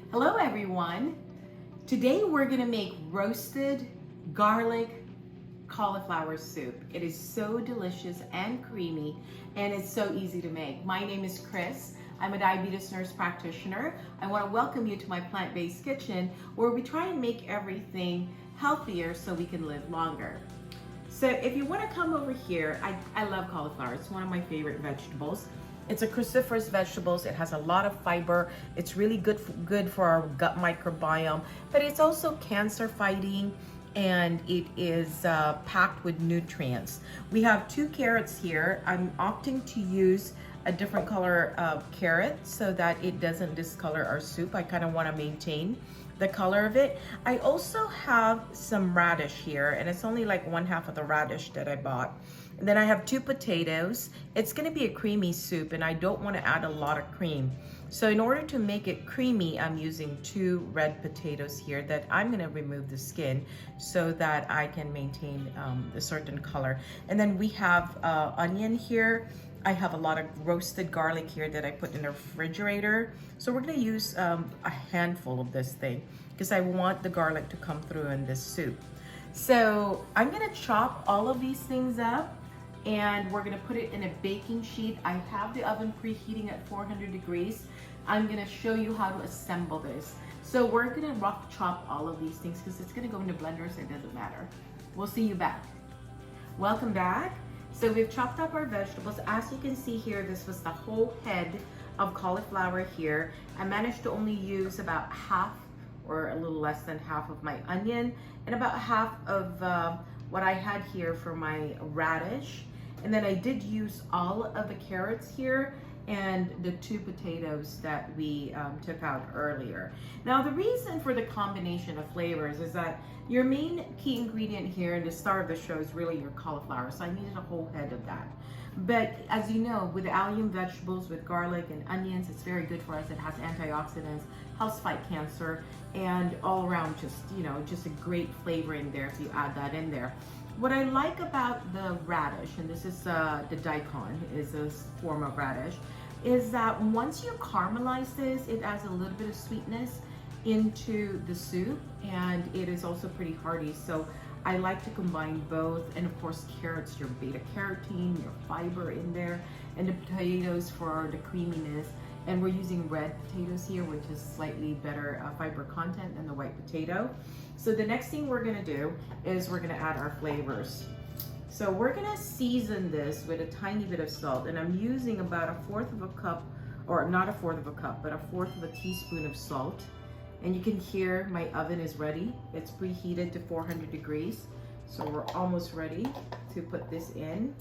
Hello everyone. Today we're gonna make roasted garlic cauliflower soup. It is so delicious and creamy and it's so easy to make. My name is Chris. I'm a diabetes nurse practitioner. I want to welcome you to my plant-based kitchen where we try and make everything healthier so we can live longer. So if you want to come over here, I love cauliflower. It's one of my favorite vegetables. It's a cruciferous vegetable. It has a lot of fiber. It's really good for our gut microbiome, but it's also cancer fighting and it is packed with nutrients. We have 2 carrots here. I'm opting to use a different color carrot so that it doesn't discolor our soup. I kind of want to maintain the color of it. I also have some radish here, and it's only like 1/2 of the radish that I bought. And then I have 2 potatoes. It's gonna be a creamy soup and I don't wanna add a lot of cream. So in order to make it creamy, I'm using 2 red potatoes here that I'm gonna remove the skin so that I can maintain a certain color. And then we have onion here. I have a lot of roasted garlic here that I put in the refrigerator. So we're gonna use a handful of this thing because I want the garlic to come through in this soup. So I'm gonna chop all of these things up and we're gonna put it in a baking sheet. I have the oven preheating at 400 degrees. I'm gonna show you how to assemble this. So we're gonna rough chop all of these things because it's gonna go into blenders, so it doesn't matter. We'll see you back. Welcome back. So we've chopped up our vegetables. As you can see here, this was the whole head of cauliflower here. I managed to only use about half or a little less than half of my onion and about half of what I had here for my radish. And then I did use all of the carrots here and the 2 potatoes that we took out earlier. Now the reason for the combination of flavors is that your main key ingredient here and the star of the show is really your cauliflower. So I needed a whole head of that. But as you know, with the allium vegetables, with garlic and onions, it's very good for us. It has antioxidants, helps fight cancer, and all around just a great flavor in there if you add that in there. What I like about the radish, and this is the daikon, is a form of radish, is that once you caramelize this, it adds a little bit of sweetness into the soup, and it is also pretty hearty. So I like to combine both, and of course carrots, your beta carotene, your fiber in there, and the potatoes for the creaminess. And we're using red potatoes here, which is slightly better fiber content than the white potato. So the next thing we're gonna do is we're gonna add our flavors. So we're gonna season this with a tiny bit of salt, and I'm using about 1/4 of a cup, or not 1/4 of a cup, but 1/4 of a teaspoon of salt. And you can hear my oven is ready. It's preheated to 400 degrees. So we're almost ready to put this in.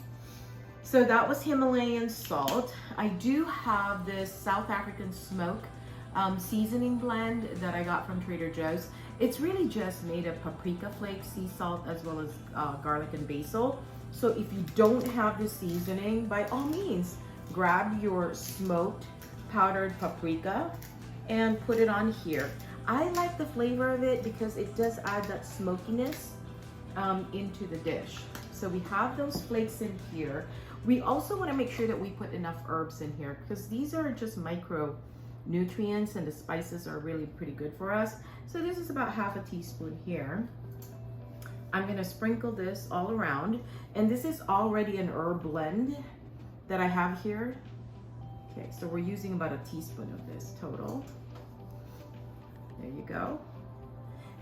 So that was Himalayan salt. I do have this South African smoke seasoning blend that I got from Trader Joe's. It's really just made of paprika flakes, sea salt, as well as garlic and basil. So if you don't have the seasoning, by all means, grab your smoked powdered paprika and put it on here. I like the flavor of it because it does add that smokiness into the dish. So we have those flakes in here. We also want to make sure that we put enough herbs in here because these are just micronutrients and the spices are really pretty good for us. So this is about 1/2 teaspoon here. I'm going to sprinkle this all around, and this is already an herb blend that I have here. Okay, so we're using about 1 teaspoon of this total. There you go.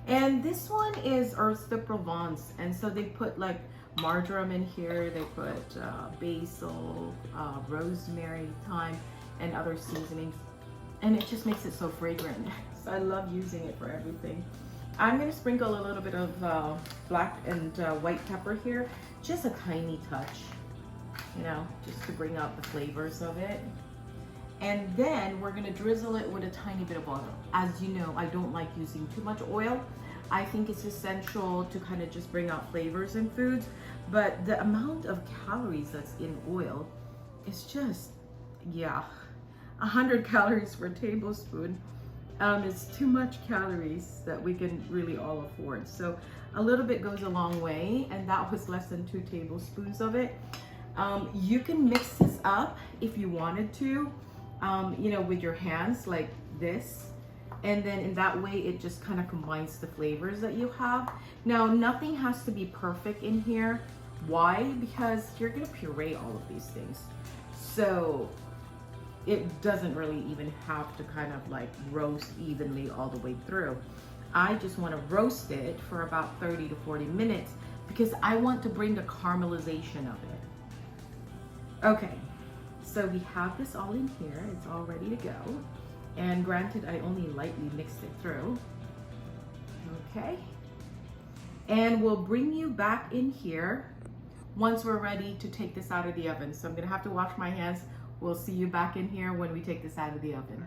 And this one is Herbes de Provence, and so they put like marjoram in here, they put basil, rosemary, thyme, and other seasonings, and it just makes it so fragrant. So I love using it for everything. I'm going to sprinkle a little bit of black and white pepper here, just a tiny touch, just to bring out the flavors of it. And then we're gonna drizzle it with a tiny bit of oil. As you know, I don't like using too much oil. I think it's essential to kind of just bring out flavors in foods, but the amount of calories that's in oil is just, 100 calories per tablespoon. It's too much calories that we can really all afford. So a little bit goes a long way, and that was less than 2 tablespoons of it. You can mix this up if you wanted to, with your hands like this, And then in that way, it just kind of combines the flavors that you have. Now, nothing has to be perfect in here. Why? Because you're gonna puree all of these things. So it doesn't really even have to kind of like roast evenly all the way through. I just wanna roast it for about 30 to 40 minutes because I want to bring the caramelization of it. Okay, so we have this all in here. It's all ready to go. And granted, I only lightly mixed it through. Okay. And we'll bring you back in here once we're ready to take this out of the oven. So I'm gonna have to wash my hands. We'll see you back in here when we take this out of the oven.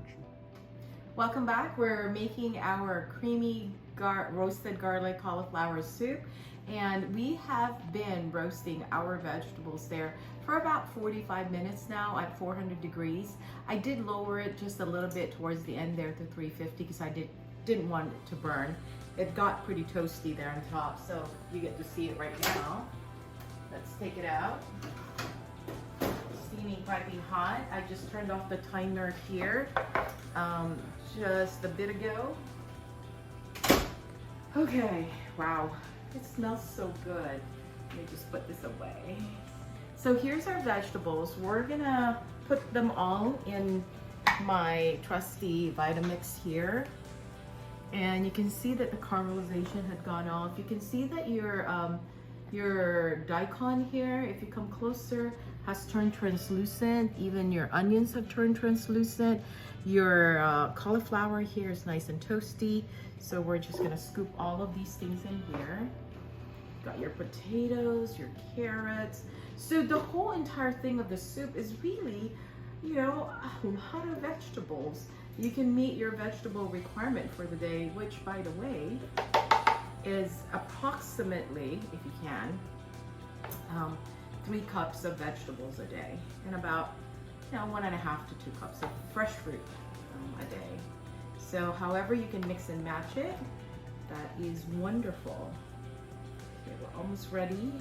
Welcome back. We're making our creamy roasted garlic cauliflower soup. And we have been roasting our vegetables there for about 45 minutes now at 400 degrees. I did lower it just a little bit towards the end there to 350 because I didn't want it to burn. It got pretty toasty there on top, so you get to see it right now. Let's take it out. Steaming piping hot. I just turned off the timer here just a bit ago. Okay, wow. It smells so good. Let me just put this away. So here's our vegetables. We're gonna put them all in my trusty Vitamix here. And you can see that the caramelization had gone off. You can see that your daikon here, if you come closer, has turned translucent. Even your onions have turned translucent. Your cauliflower here is nice and toasty. So we're just gonna scoop all of these things in here. Got your potatoes, your carrots. So the whole entire thing of the soup is really, you know, a lot of vegetables. You can meet your vegetable requirement for the day, which by the way, is approximately, if you can, 3 cups of vegetables a day and about 1.5 to 2 cups of fresh fruit a day. So however you can mix and match it, that is wonderful. Okay, we're almost ready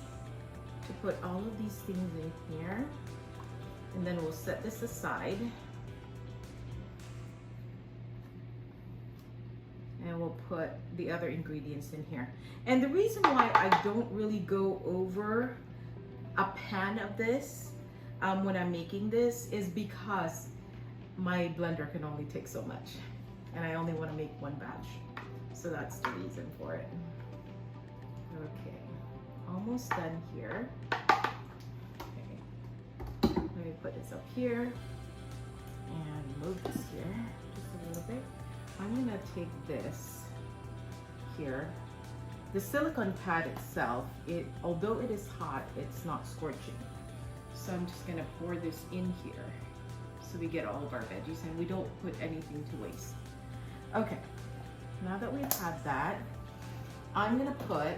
to put all of these things in here. And then we'll set this aside. And we'll put the other ingredients in here. And the reason why I don't really go over a pan of this when I'm making this is because my blender can only take so much. And I only want to make 1 batch. So that's the reason for it. Okay, almost done here. Okay, let me put this up here and move this here just a little bit. I'm gonna take this here. The silicone pad itself, although it is hot, it's not scorching. So I'm just gonna pour this in here so we get all of our veggies and we don't put anything to waste. Okay, now that we've had that, I'm gonna put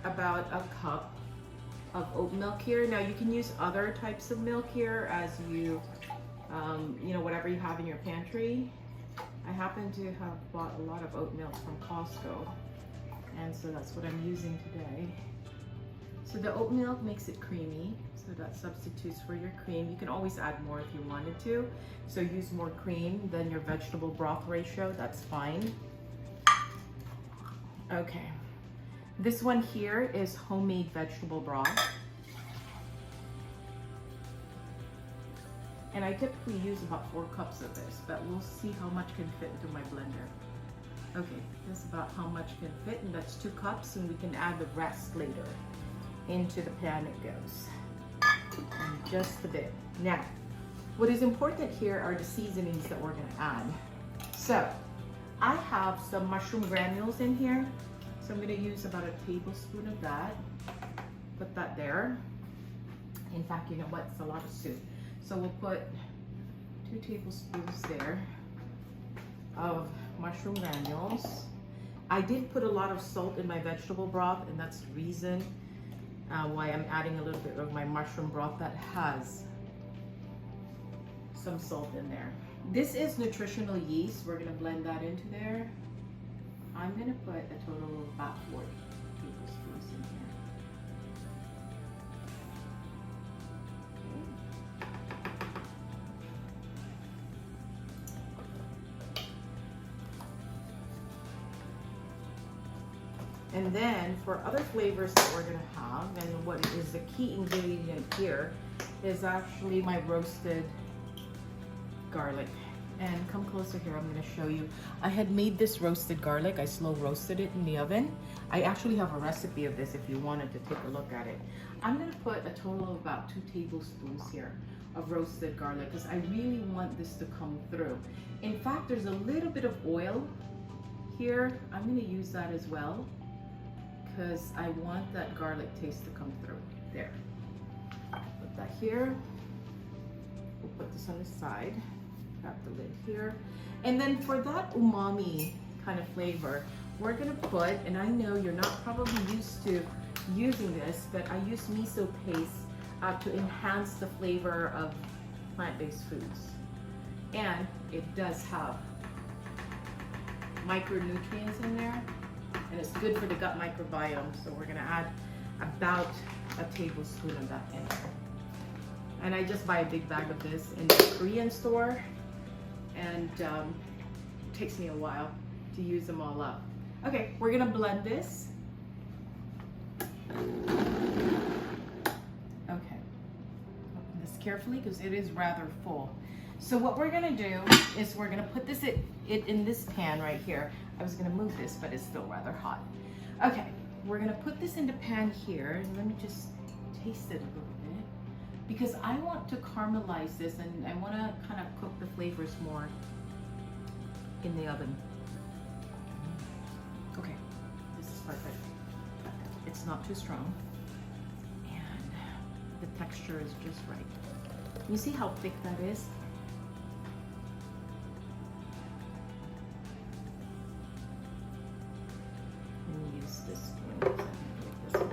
about a cup of oat milk here. Now you can use other types of milk here as you know, whatever you have in your pantry. I happen to have bought a lot of oat milk from Costco, and so that's what I'm using today. So the oat milk makes it creamy, so that substitutes for your cream. You can always add more if you wanted to. So use more cream than your vegetable broth ratio, that's fine. Okay, this one here is homemade vegetable broth. And I typically use about 4 cups of this, but we'll see how much can fit into my blender. Okay, that's about how much can fit, and that's 2 cups, and we can add the rest later. Into the pan it goes. And just a bit. Now, what is important here are the seasonings that we're gonna add. So, I have some mushroom granules in here. So I'm gonna use about a tablespoon of that. Put that there. In fact, you know what, it's a lot of soup. So we'll put 2 tablespoons there of mushroom granules. I did put a lot of salt in my vegetable broth, and that's the reason why I'm adding a little bit of my mushroom broth that has some salt in there. This is nutritional yeast. We're gonna blend that into there. I'm gonna put a total of about 4 tablespoons in here. And then for other flavors that we're gonna have, and what is the key ingredient here is actually my roasted garlic. And come closer here, I'm gonna show you. I had made this roasted garlic. I slow roasted it in the oven. I actually have a recipe of this if you wanted to take a look at it. I'm gonna put a total of about 2 tablespoons here of roasted garlic because I really want this to come through. In fact, there's a little bit of oil here. I'm gonna use that as well because I want that garlic taste to come through. There. Put that here. We'll put this on the side. Got the lid here. And then for that umami kind of flavor, we're gonna put, and I know you're not probably used to using this, but I use miso paste to enhance the flavor of plant-based foods. And it does have micronutrients in there, and it's good for the gut microbiome. So we're gonna add about a tablespoon of that in there. And I just buy a big bag of this in the Korean store, and it takes me a while to use them all up. Okay, we're gonna blend this. Okay, open this carefully because it is rather full. So what we're gonna do is we're gonna put this in this pan right here. I was gonna move this, but it's still rather hot. Okay, we're gonna put this in the pan here, and let me just taste it a little bit because I want to caramelize this, and I want to kind of cook the flavors more in the oven. Okay, this is perfect. It's not too strong, and the texture is just right. You see how thick that is? Let me use this one. This one.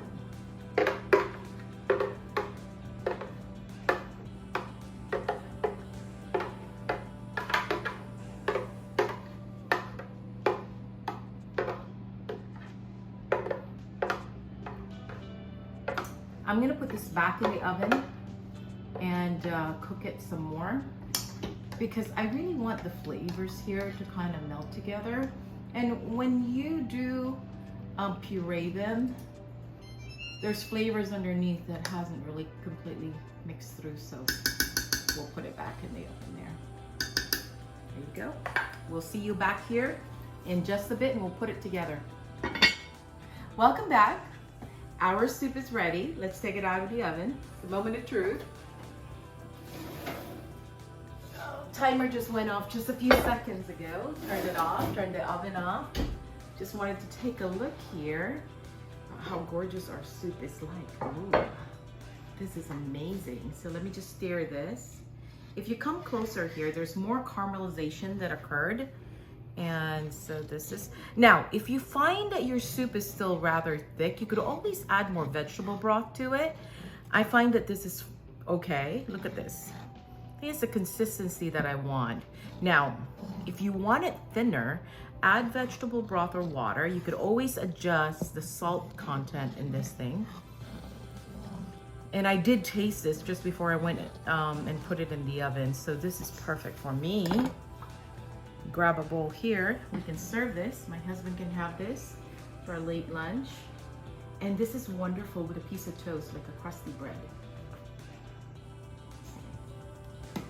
I'm gonna put this back in the oven and cook it some more because I really want the flavors here to kind of melt together. And when you do puree them, there's flavors underneath that hasn't really completely mixed through, so we'll put it back in the oven there. There you go. We'll see you back here in just a bit and we'll put it together. Welcome back. Our soup is ready. Let's take it out of the oven. The moment of truth. Oh, timer just went off just a few seconds ago. Turned it off, turned the oven off. Just wanted to take a look here how gorgeous our soup is like. Ooh, this is amazing. So let me just stir this. If you come closer here, there's more caramelization that occurred. And so this is, now if you find that your soup is still rather thick, you could always add more vegetable broth to it. I find that this is okay. Look at this. I think it's the consistency that I want. Now, if you want it thinner, add vegetable broth or water. You could always adjust the salt content in this thing. And I did taste this just before I went and put it in the oven. So this is perfect for me. Grab a bowl here. We can serve this. My husband can have this for a late lunch. And this is wonderful with a piece of toast, like a crusty bread.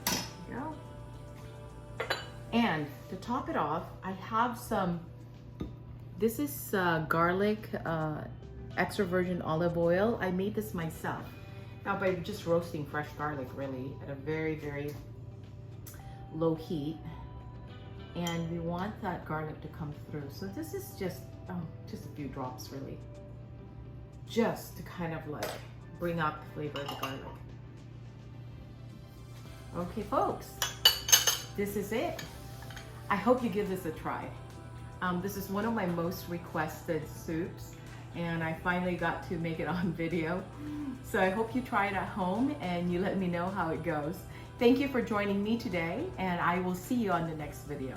There you go. And to top it off, I have some, this is garlic, extra virgin olive oil. I made this myself. Now by just roasting fresh garlic really at a very, very low heat. And we want that garlic to come through. So this is just a few drops really. Just to kind of like bring out the flavor of the garlic. Okay folks, this is it. I hope you give this a try. This is one of my most requested soups and I finally got to make it on video. So I hope you try it at home and you let me know how it goes. Thank you for joining me today, and I will see you on the next video.